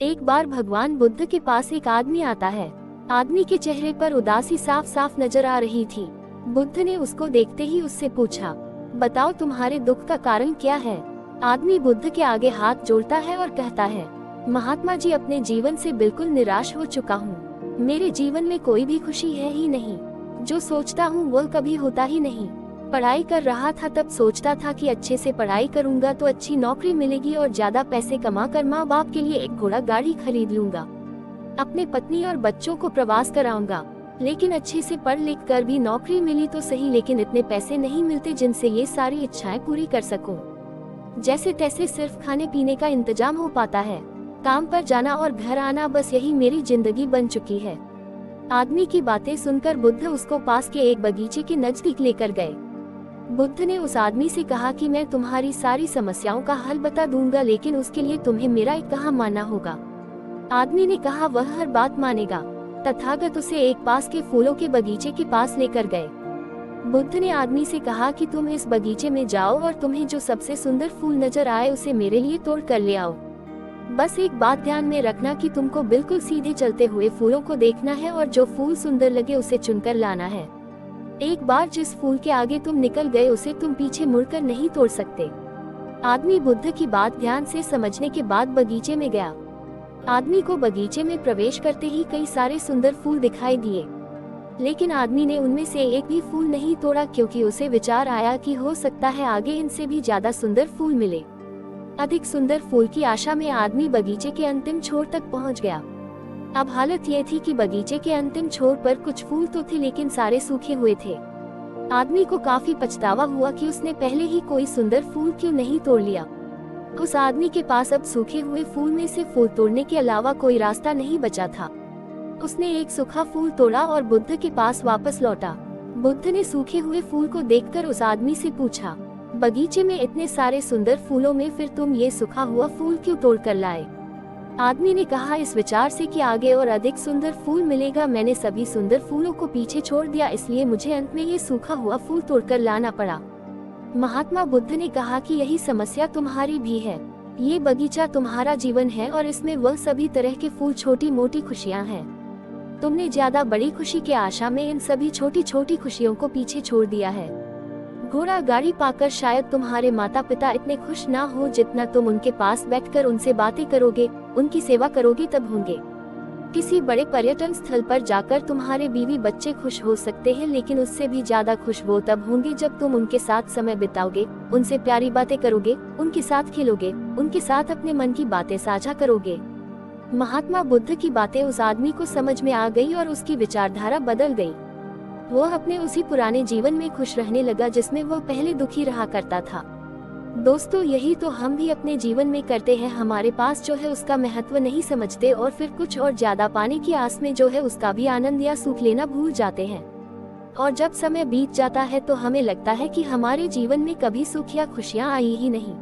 एक बार भगवान बुद्ध के पास एक आदमी आता है। आदमी के चेहरे पर उदासी साफ साफ नजर आ रही थी। बुद्ध ने उसको देखते ही उससे पूछा, बताओ तुम्हारे दुख का कारण क्या है। आदमी बुद्ध के आगे हाथ जोड़ता है और कहता है, महात्मा जी, अपने जीवन से बिल्कुल निराश हो चुका हूँ। मेरे जीवन में कोई भी खुशी है ही नहीं। जो सोचता हूँ वो कभी होता ही नहीं। पढ़ाई कर रहा था तब सोचता था कि अच्छे से पढ़ाई करूंगा तो अच्छी नौकरी मिलेगी और ज्यादा पैसे कमा कर माँ बाप के लिए एक घोड़ा गाड़ी खरीद लूंगा। अपने पत्नी और बच्चों को प्रवास कराऊंगा। लेकिन अच्छे से पढ़ लिख कर भी नौकरी मिली तो सही, लेकिन इतने पैसे नहीं मिलते जिनसे ये सारी इच्छाएं पूरी कर सकूं। जैसे तैसे सिर्फ खाने पीने का इंतजाम हो पाता है। काम पर जाना और घर आना, बस यही मेरी जिंदगी बन चुकी है। आदमी की बातें सुनकर बुद्ध उसको पास के एक बगीचे के नजदीक लेकर गए। बुद्ध ने उस आदमी से कहा कि मैं तुम्हारी सारी समस्याओं का हल बता दूंगा, लेकिन उसके लिए तुम्हें मेरा एक कहा मानना होगा। आदमी ने कहा वह हर बात मानेगा। तथागत उसे एक पास के फूलों के बगीचे के पास लेकर गए। बुद्ध ने आदमी से कहा कि तुम इस बगीचे में जाओ और तुम्हें जो सबसे सुंदर फूल नजर आए उसे मेरे लिए तोड़ कर ले आओ। बस एक बात ध्यान में रखना कि तुमको बिल्कुल सीधे चलते हुए फूलों को देखना है और जो फूल सुंदर लगे उसे चुनकर लाना है। एक बार जिस फूल के आगे तुम निकल गए उसे तुम पीछे मुड़कर नहीं तोड़ सकते। आदमी बुद्ध की बात ध्यान से समझने के बाद बगीचे में गया। आदमी को बगीचे में प्रवेश करते ही कई सारे सुंदर फूल दिखाई दिए, लेकिन आदमी ने उनमें से एक भी फूल नहीं तोड़ा, क्योंकि उसे विचार आया कि हो सकता है आगे इनसे भी ज्यादा सुंदर फूल मिले। अधिक सुंदर फूल की आशा में आदमी बगीचे के अंतिम छोर तक पहुंच गया। अब हालत ये थी कि बगीचे के अंतिम छोर पर कुछ फूल तो थे, लेकिन सारे सूखे हुए थे। आदमी को काफी पछतावा हुआ कि उसने पहले ही कोई सुंदर फूल क्यों नहीं तोड़ लिया। उस आदमी के पास अब सूखे हुए फूल में से फूल तोड़ने के अलावा कोई रास्ता नहीं बचा था। उसने एक सूखा फूल तोड़ा और बुद्ध के पास वापस लौटा। बुद्ध ने सूखे हुए फूल को देखकर उस आदमी से पूछा, बगीचे में इतने सारे सुंदर फूलों में फिर तुम ये सूखा हुआ फूल क्यों तोड़ कर लाए। आदमी ने कहा, इस विचार से कि आगे और अधिक सुंदर फूल मिलेगा, मैंने सभी सुंदर फूलों को पीछे छोड़ दिया, इसलिए मुझे अंत में ये सूखा हुआ फूल तोड़कर लाना पड़ा। महात्मा बुद्ध ने कहा कि यही समस्या तुम्हारी भी है। ये बगीचा तुम्हारा जीवन है और इसमें वह सभी तरह के फूल छोटी मोटी खुशियाँ हैं। तुमने ज्यादा बड़ी खुशी के आशा में इन सभी छोटी छोटी खुशियों को पीछे छोड़ दिया है। घोड़ा गाड़ी पाकर शायद तुम्हारे माता पिता इतने खुश ना हो जितना तुम उनके पास बैठकर उनसे बातें करोगे, उनकी सेवा करोगे तब होंगे। किसी बड़े पर्यटन स्थल पर जाकर तुम्हारे बीवी बच्चे खुश हो सकते हैं, लेकिन उससे भी ज्यादा खुश वो तब होंगे जब तुम उनके साथ समय बिताओगे, उनसे प्यारी बातें करोगे, उनके साथ खेलोगे, उनके साथ अपने मन की बातें साझा करोगे। महात्मा बुद्ध की बातें उस आदमी को समझ में आ गई और उसकी विचारधारा बदल गई। वह अपने उसी पुराने जीवन में खुश रहने लगा जिसमें वह पहले दुखी रहा करता था। दोस्तों, यही तो हम भी अपने जीवन में करते हैं। हमारे पास जो है उसका महत्व नहीं समझते और फिर कुछ और ज्यादा पाने की आस में जो है उसका भी आनंद या सुख लेना भूल जाते हैं। और जब समय बीत जाता है तो हमें लगता है कि हमारे जीवन में कभी सुख या खुशियाँ आई ही नहीं।